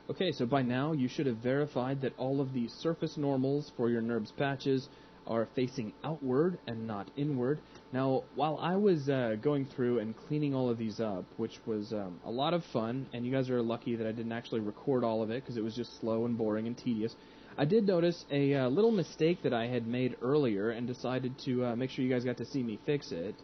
Okay, so by now you should have verified that all of the surface normals for your NURBS patches are facing outward and not inward. Now, while I was going through and cleaning all of these up, which was a lot of fun, and you guys are lucky that I didn't actually record all of it because it was just slow and boring and tedious, I did notice a little mistake that I had made earlier and decided to make sure you guys got to see me fix it.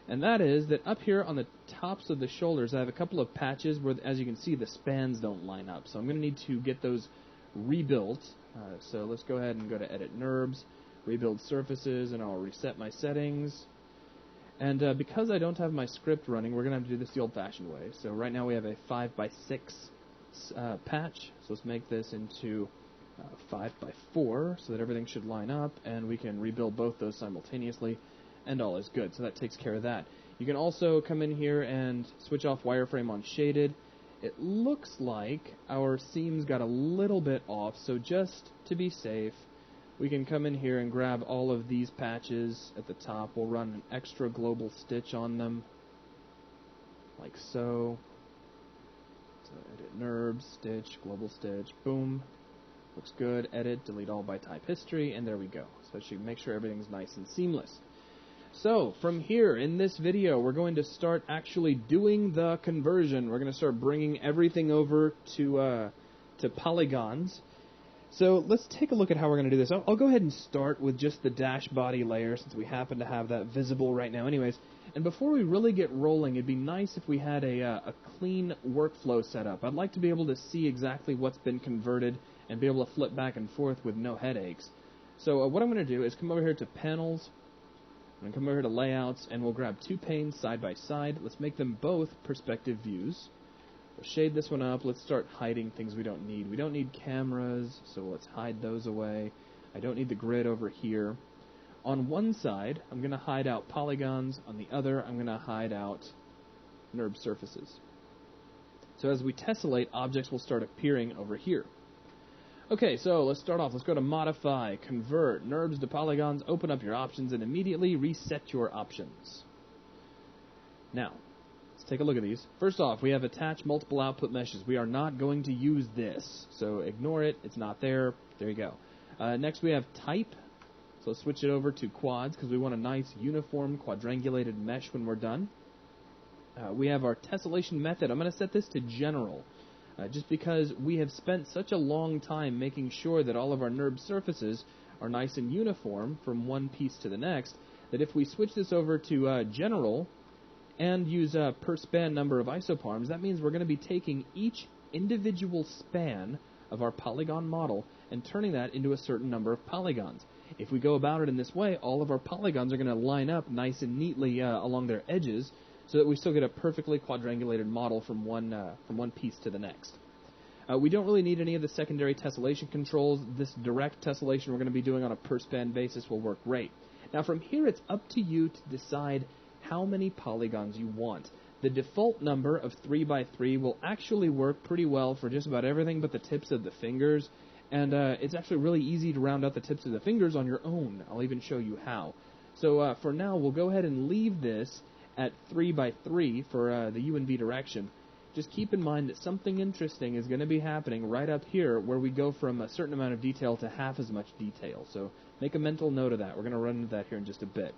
And that is that up here on the tops of the shoulders, I have a couple of patches where, as you can see, the spans don't line up. So I'm going to need to get those rebuilt. So let's go ahead and go to Edit NURBS, Rebuild Surfaces, and I'll reset my settings. And because I don't have my script running, we're going to have to do this the old-fashioned way. So right now we have a 5x6 patch. So let's make this into 5x4 so that everything should line up, and we can rebuild both those simultaneously. And all is good, so that takes care of that. You can also come in here and switch off wireframe on shaded. It looks like our seams got a little bit off, so just to be safe, we can come in here and grab all of these patches at the top. We'll run an extra global stitch on them, like so. So edit NURBS, stitch, global stitch, boom. Looks good. Edit, delete all by type history, and there we go. So that should make sure everything's nice and seamless. So, from here, in this video, we're going to start actually doing the conversion. We're going to start bringing everything over to polygons. So, let's take a look at how we're going to do this. I'll go ahead and start with just the dash body layer, since we happen to have that visible right now anyways. And before we really get rolling, it'd be nice if we had a clean workflow set up. I'd like to be able to see exactly what's been converted and be able to flip back and forth with no headaches. So, what I'm going to do is come over here to Panels, I'm going to come over here to Layouts, and we'll grab two panes side by side. Let's make them both perspective views. We'll shade this one up. Let's start hiding things we don't need. We don't need cameras, so let's hide those away. I don't need the grid over here. On one side, I'm going to hide out polygons. On the other, I'm going to hide out NURBS surfaces. So as we tessellate, objects will start appearing over here. Okay, so let's start off. Let's go to Modify, Convert, NURBS to Polygons, open up your options, and immediately reset your options. Now, let's take a look at these. First off, we have Attach Multiple Output Meshes. We are not going to use this, so ignore it. It's not there. There you go. Next, we have Type. So let's switch it over to Quads, because we want a nice, uniform, quadrangulated mesh when we're done. We have our tessellation method. I'm going to set this to General. Just because we have spent such a long time making sure that all of our NURBS surfaces are nice and uniform from one piece to the next, that if we switch this over to General and use per span number of isoparms, that means we're going to be taking each individual span of our polygon model and turning that into a certain number of polygons. If we go about it in this way, all of our polygons are going to line up nice and neatly along their edges, so that we still get a perfectly quadrangulated model from one piece to the next. We don't really need any of the secondary tessellation controls. This direct tessellation we're going to be doing on a per span basis will work great. Now from here, it's up to you to decide how many polygons you want. The default number of 3x3 will actually work pretty well for just about everything but the tips of the fingers, and it's actually really easy to round out the tips of the fingers on your own. I'll even show you how. So for now, we'll go ahead and leave this at 3x3 for the U and V direction. Just keep in mind that something interesting is going to be happening right up here where we go from a certain amount of detail to half as much detail. So make a mental note of that. We're going to run into that here in just a bit.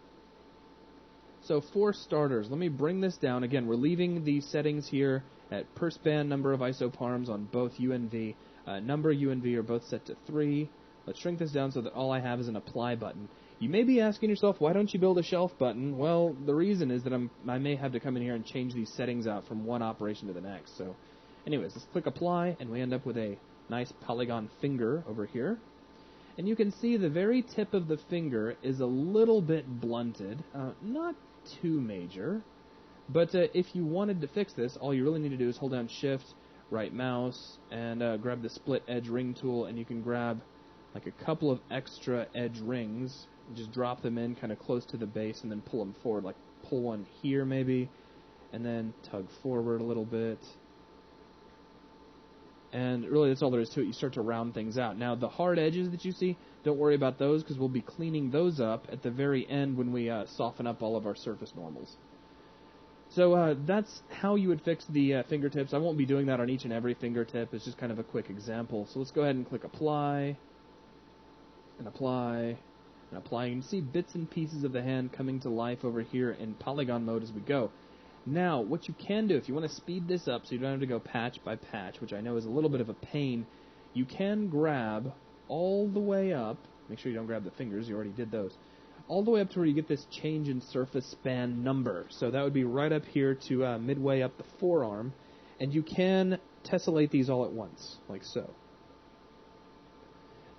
So for starters, let me bring this down. Again, we're leaving the settings here at per span number of isoparms on both U and V. Number U and V are both set to 3. Let's shrink this down so that all I have is an apply button. You may be asking yourself, why don't you build a shelf button? Well, the reason is that I may have to come in here and change these settings out from one operation to the next. So anyways, let's click apply, and we end up with a nice polygon finger over here. And you can see the very tip of the finger is a little bit blunted, not too major. But if you wanted to fix this, all you really need to do is hold down Shift, right mouse, and grab the split edge ring tool, and you can grab like a couple of extra edge rings. Just drop them in kind of close to the base and then pull them forward, like pull one here maybe, and then tug forward a little bit. And really that's all there is to it. You start to round things out. Now the hard edges that you see, don't worry about those because we'll be cleaning those up at the very end when we soften up all of our surface normals. So that's how you would fix the fingertips. I won't be doing that on each and every fingertip. It's just kind of a quick example. So let's go ahead and click apply, and apply, and apply. You can see bits and pieces of the hand coming to life over here in polygon mode as we go. Now, what you can do, if you want to speed this up so you don't have to go patch by patch, which I know is a little bit of a pain, you can grab all the way up. Make sure you don't grab the fingers. You already did those. All the way up to where you get this change in surface span number. So that would be right up here to midway up the forearm. And you can tessellate these all at once, like so.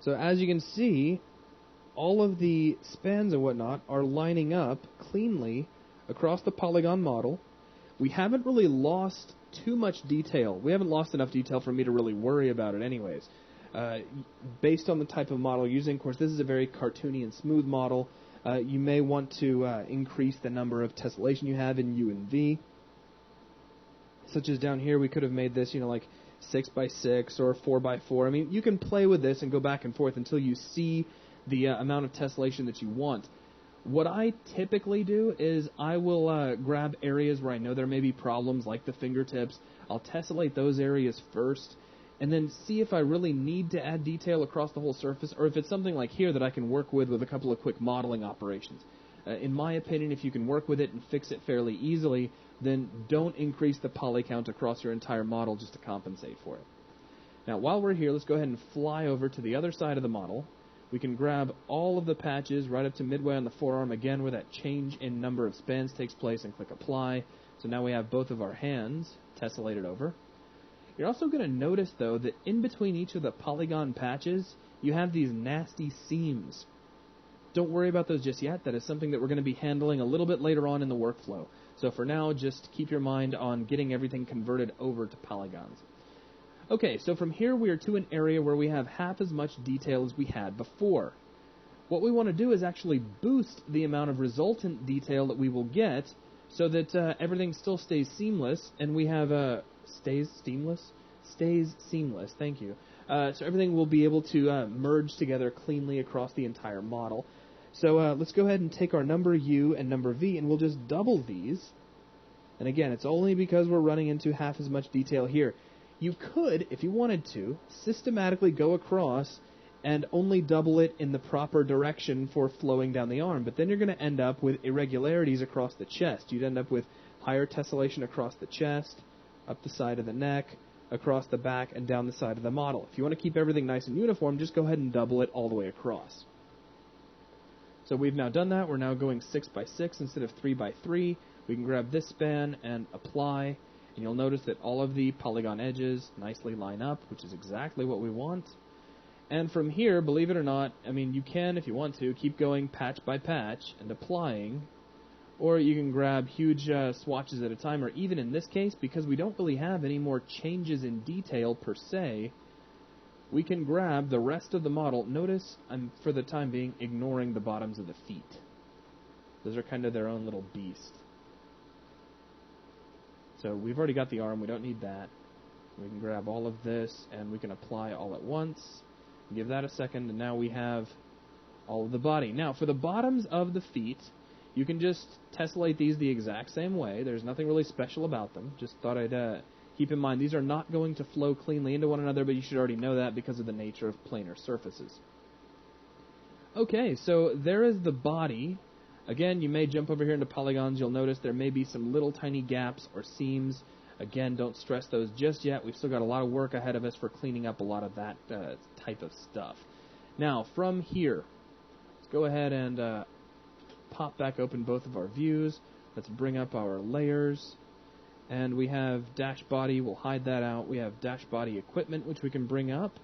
So as you can see, all of the spans and whatnot are lining up cleanly across the polygon model. We haven't really lost too much detail. We haven't lost enough detail for me to really worry about it anyways. Based on the type of model you're using, of course, this is a very cartoony and smooth model. You may want to increase the number of tessellation you have in U and V. Such as down here, we could have made this, like 6x6 or 4x4. I mean, you can play with this and go back and forth until you see the amount of tessellation that you want. What I typically do is I will grab areas where I know there may be problems, like the fingertips. I'll tessellate those areas first, and then see if I really need to add detail across the whole surface, or if it's something like here that I can work with a couple of quick modeling operations. In my opinion, if you can work with it and fix it fairly easily, then don't increase the poly count across your entire model just to compensate for it. Now, while we're here, let's go ahead and fly over to the other side of the model. We can grab all of the patches right up to midway on the forearm, again where that change in number of spans takes place, and click apply. So now we have both of our hands tessellated over. You're also going to notice, though, that in between each of the polygon patches, you have these nasty seams. Don't worry about those just yet. That is something that we're going to be handling a little bit later on in the workflow. So for now, just keep your mind on getting everything converted over to polygons. Okay, so from here we are to an area where we have half as much detail as we had before. What we want to do is actually boost the amount of resultant detail that we will get so that everything still stays seamless, and we have stays seamless, thank you. So everything will be able to merge together cleanly across the entire model. So let's go ahead and take our number U and number V, and we'll just double these. And again, it's only because we're running into half as much detail here. You could, if you wanted to, systematically go across and only double it in the proper direction for flowing down the arm, but then you're going to end up with irregularities across the chest. You'd end up with higher tessellation across the chest, up the side of the neck, across the back, and down the side of the model. If you want to keep everything nice and uniform, just go ahead and double it all the way across. So we've now done that. We're now going 6x6 instead of 3x3. We can grab this span and apply, and you'll notice that all of the polygon edges nicely line up, which is exactly what we want. And from here, believe it or not, I mean, you can, if you want to, keep going patch by patch and applying, or you can grab huge swatches at a time, or even in this case, because we don't really have any more changes in detail per se, we can grab the rest of the model. Notice I'm, for the time being, ignoring the bottoms of the feet. Those are kind of their own little beast. So we've already got the arm, we don't need that. We can grab all of this, and we can apply all at once. Give that a second, and now we have all of the body. Now, for the bottoms of the feet, you can just tessellate these the exact same way. There's nothing really special about them. Just thought I'd keep in mind, these are not going to flow cleanly into one another, but you should already know that because of the nature of planar surfaces. Okay, so there is the body. Again, you may jump over here into polygons. You'll notice there may be some little tiny gaps or seams. Again, don't stress those just yet. We've still got a lot of work ahead of us for cleaning up a lot of that type of stuff. Now, from here, let's go ahead and pop back open both of our views. Let's bring up our layers. And we have dash body. We'll hide that out. We have dash body equipment, which we can bring up.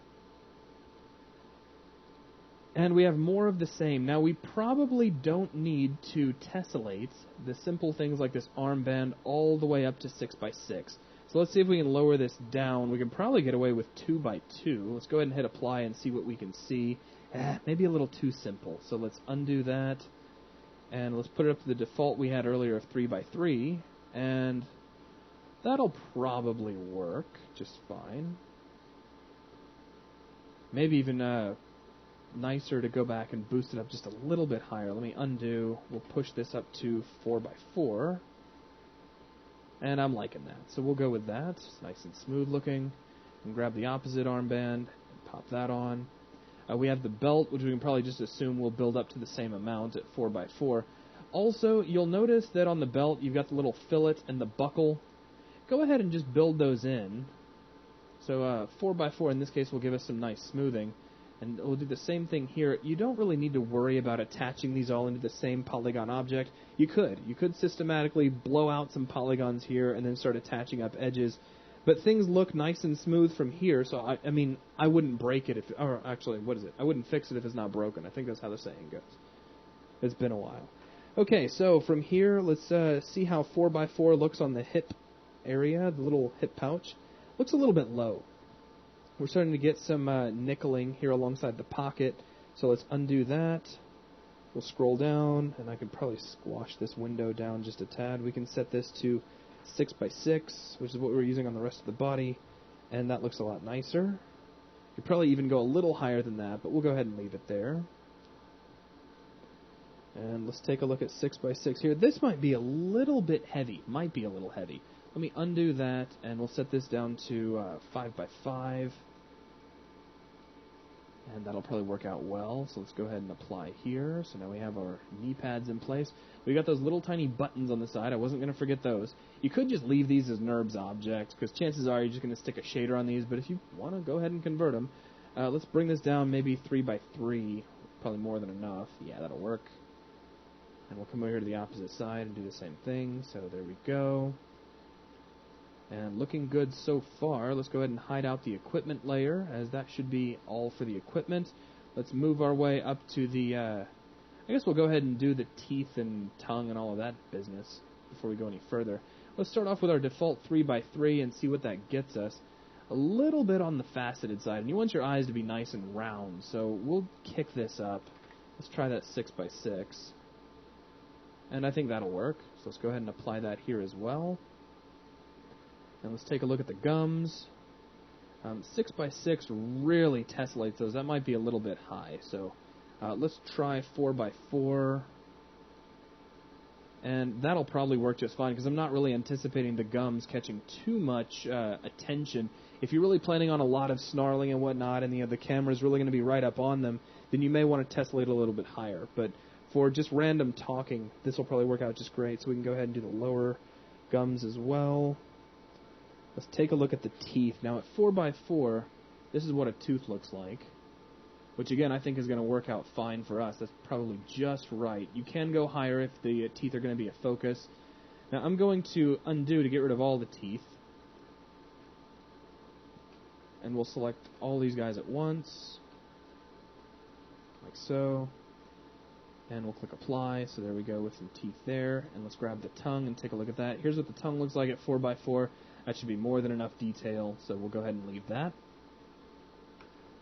And we have more of the same. Now, we probably don't need to tessellate the simple things like this armband all the way up to 6x6. So let's see if we can lower this down. We can probably get away with 2x2. Let's go ahead and hit apply and see what we can see. Maybe a little too simple. So let's undo that. And let's put it up to the default we had earlier of 3x3. And that'll probably work just fine. Maybe even nicer to go back and boost it up just a little bit higher. Let me undo. We'll push this up to 4x4. And I'm liking that. So we'll go with that. It's nice and smooth looking. And grab the opposite armband and pop that on. We have the belt, which we can probably just assume will build up to the same amount at 4x4. Also, you'll notice that on the belt you've got the little fillet and the buckle. Go ahead and just build those in. So 4x4 in this case will give us some nice smoothing. And we'll do the same thing here. You don't really need to worry about attaching these all into the same polygon object. You could systematically blow out some polygons here and then start attaching up edges. But things look nice and smooth from here, so I mean, I wouldn't break it if, or actually, what is it? I wouldn't fix it if it's not broken. I think that's how the saying goes. It's been a while. Okay, so from here, let's see how 4x4 looks on the hip area, the little hip pouch. Looks a little bit low. We're starting to get some nickeling here alongside the pocket, so let's undo that. We'll scroll down, and I can probably squash this window down just a tad. We can set this to 6x6, which is what we're using on the rest of the body, and that looks a lot nicer. You could probably even go a little higher than that, but we'll go ahead and leave it there. And let's take a look at 6x6 here. This might be a little bit heavy. Might be a little heavy. Let me undo that, and we'll set this down to 5x5. And that'll probably work out well. So let's go ahead and apply here. So now we have our knee pads in place. We got those little tiny buttons on the side. I wasn't going to forget those. You could just leave these as NURBS objects, because chances are you're just going to stick a shader on these. But if you want to, go ahead and convert them. Let's bring this down maybe 3x3. Probably more than enough. Yeah, that'll work. And we'll come over here to the opposite side and do the same thing. So there we go. And looking good so far. Let's go ahead and hide out the equipment layer, as that should be all for the equipment. Let's move our way up to the, I guess we'll go ahead and do the teeth and tongue and all of that business before we go any further. Let's start off with our default 3x3 and see what that gets us. A little bit on the faceted side, and you want your eyes to be nice and round, so we'll kick this up. Let's try that 6x6. And I think that'll work, so let's go ahead and apply that here as well. And let's take a look at the gums. 6x6 really tessellates those. That might be a little bit high. So let's try 4x4. And that'll probably work just fine, because I'm not really anticipating the gums catching too much attention. If you're really planning on a lot of snarling and whatnot, and the camera's really going to be right up on them, then you may want to tessellate a little bit higher. But for just random talking, this will probably work out just great. So we can go ahead and do the lower gums as well. Let's take a look at the teeth. Now at 4x4, this is what a tooth looks like, which again I think is going to work out fine for us. That's probably just right. You can go higher if the teeth are going to be a focus. Now I'm going to undo to get rid of all the teeth. And we'll select all these guys at once, like so. And we'll click apply, so there we go with some teeth there. And let's grab the tongue and take a look at that. Here's what the tongue looks like at 4x4. That should be more than enough detail, so we'll go ahead and leave that.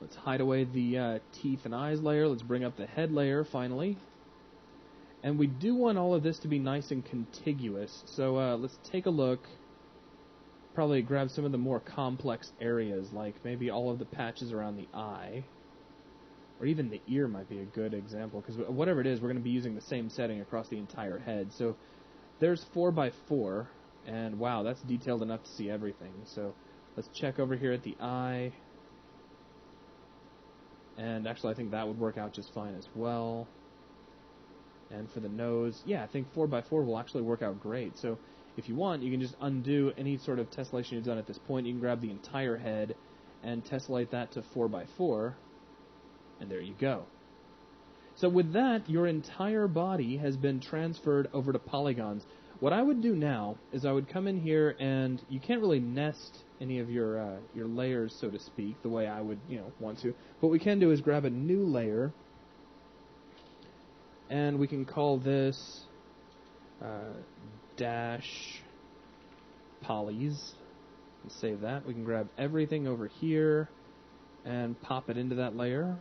Let's hide away the teeth and eyes layer. Let's bring up the head layer finally. And we do want all of this to be nice and contiguous, so let's take a look. Probably grab some of the more complex areas, like maybe all of the patches around the eye. Or even the ear might be a good example, because whatever it is, we're going to be using the same setting across the entire head. So there's 4x4, and wow, that's detailed enough to see everything. So let's check over here at the eye. And actually, I think that would work out just fine as well. And for the nose, yeah, I think 4x4 will actually work out great. So if you want, you can just undo any sort of tessellation you've done at this point. You can grab the entire head and tessellate that to 4x4. And there you go. So with that, your entire body has been transferred over to polygons. What I would do now is I would come in here, and you can't really nest any of your layers, so to speak, the way I would want to. What we can do is grab a new layer, and we can call this dash polys. And save that. We can grab everything over here and pop it into that layer.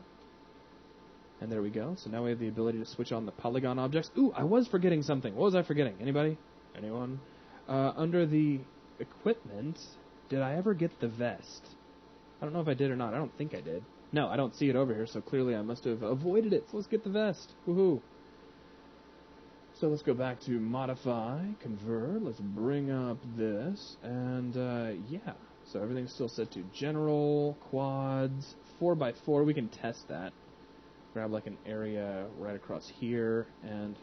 And there we go. So now we have the ability to switch on the polygon objects. Ooh, I was forgetting something. What was I forgetting? Anybody? Anyone? Under the equipment, did I ever get the vest? I don't know if I did or not. I don't think I did. No, I don't see it over here, so clearly I must have avoided it. So let's get the vest. Woohoo. So let's go back to modify, convert. Let's bring up this, and yeah. So everything's still set to general, quads, 4x4. We can test that. Grab like an area right across here, and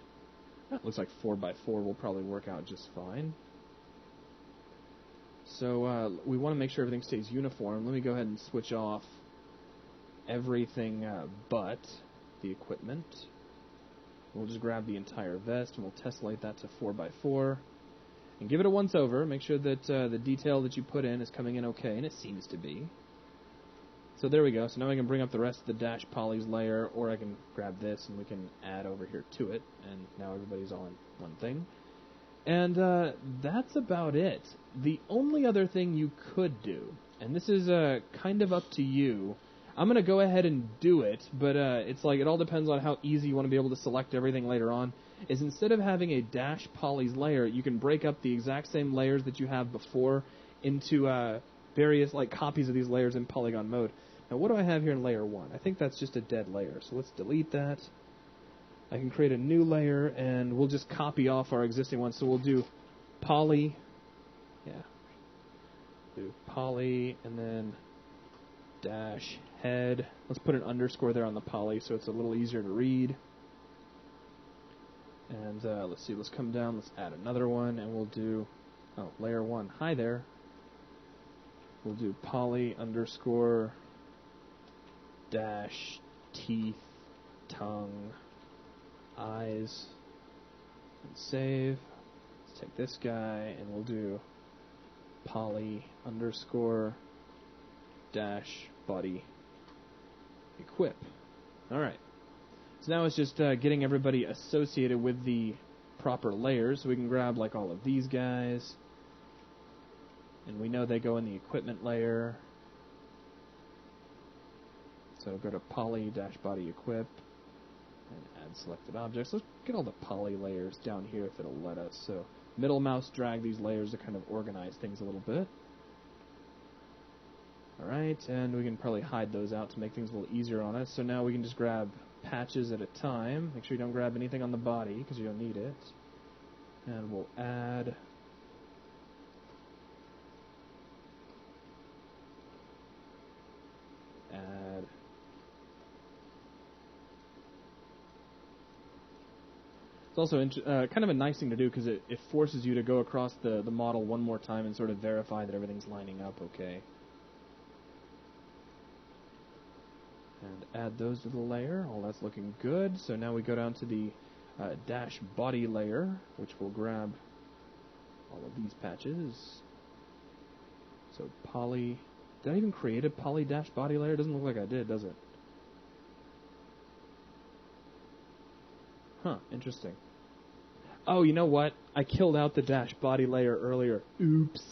that looks like 4x4 will probably work out just fine. So we want to make sure everything stays uniform. Let me go ahead and switch off everything but the equipment. We'll just grab the entire vest and we'll tessellate that to 4x4 and give it a once over. Make sure that the detail that you put in is coming in okay, and it seems to be. So there we go. So now I can bring up the rest of the dash polys layer, or I can grab this and we can add over here to it, and now everybody's all in one thing. And that's about it. The only other thing you could do, and this is kind of up to you, I'm going to go ahead and do it, but it's like it all depends on how easy you want to be able to select everything later on, is instead of having a dash polys layer, you can break up the exact same layers that you have before into various like copies of these layers in polygon mode. Now what do I have here in layer 1? I think that's just a dead layer, so let's delete that. I can create a new layer, and we'll just copy off our existing one. So we'll do poly, do poly, and then dash head. Let's put an underscore there on the poly so it's a little easier to read. And let's see, let's come down, let's add another one, and we'll do, layer 1, hi there. We'll do poly underscore dash teeth, tongue, eyes, and save. Let's take this guy and we'll do poly underscore dash body equip. Alright. So now it's just getting everybody associated with the proper layers. So we can grab like all of these guys, and we know they go in the equipment layer. So go to poly dash body equip and add selected objects. Let's get all the poly layers down here if it'll let us. So middle mouse drag these layers to kind of organize things a little bit. Alright, and we can probably hide those out to make things a little easier on us. So now we can just grab patches at a time. Make sure you don't grab anything on the body because you don't need it. And we'll add It's also kind of a nice thing to do because it forces you to go across the model one more time and sort of verify that everything's lining up okay. And add those to the layer. All that's looking good. So now we go down to the dash body layer, which will grab all of these patches. So poly. Did I even create a poly dash body layer? It doesn't look like I did, does it? Huh, interesting. Oh, you know what? I killed out the dash body layer earlier. Oops.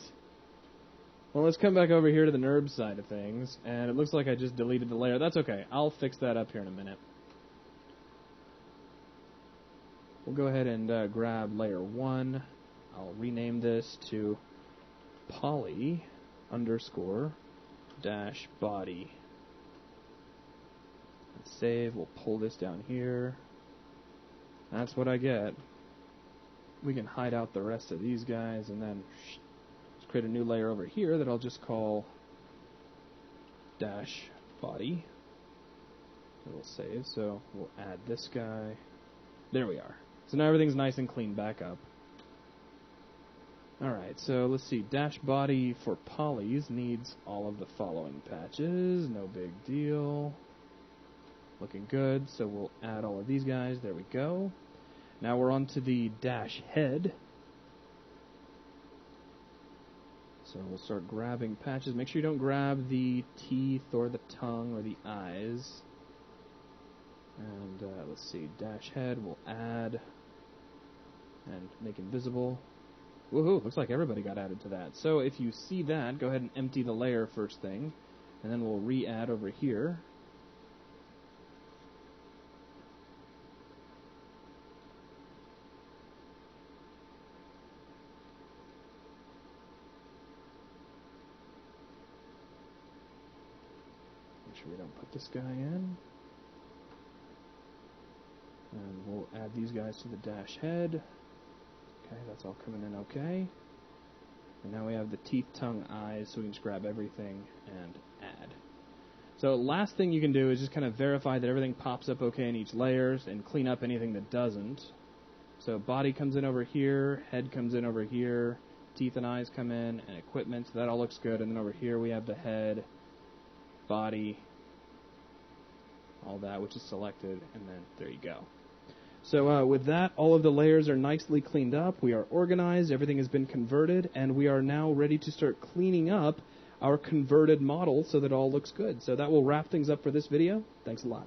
Well, let's come back over here to the NURB side of things, and it looks like I just deleted the layer. That's okay. I'll fix that up here in a minute. We'll go ahead and grab layer 1. I'll rename this to poly underscore dash body. And save. We'll pull this down here. That's what I get. We can hide out the rest of these guys, and then let's create a new layer over here that I'll just call dash body. It'll save, so we'll add this guy. There we are. So now everything's nice and clean back up. Alright, so let's see. Dash body for polys needs all of the following patches. No big deal. Looking good, so we'll add all of these guys. There we go. Now we're on to the dash head. So we'll start grabbing patches. Make sure you don't grab the teeth or the tongue or the eyes. And let's see, dash head we'll add and make invisible. Woohoo, looks like everybody got added to that. So if you see that, go ahead and empty the layer first thing. And then we'll re-add over here. We don't put this guy in. And we'll add these guys to the dash head. Okay, that's all coming in okay. And now we have the teeth, tongue, eyes, so we can just grab everything and add. So last thing you can do is just kind of verify that everything pops up okay in each layers and clean up anything that doesn't. So body comes in over here, head comes in over here, teeth and eyes come in, and equipment, so that all looks good. And then over here we have the head, body, all that, which is selected, and then there you go. So with that, all of the layers are nicely cleaned up. We are organized. Everything has been converted, and we are now ready to start cleaning up our converted model so that it all looks good. So that will wrap things up for this video. Thanks a lot.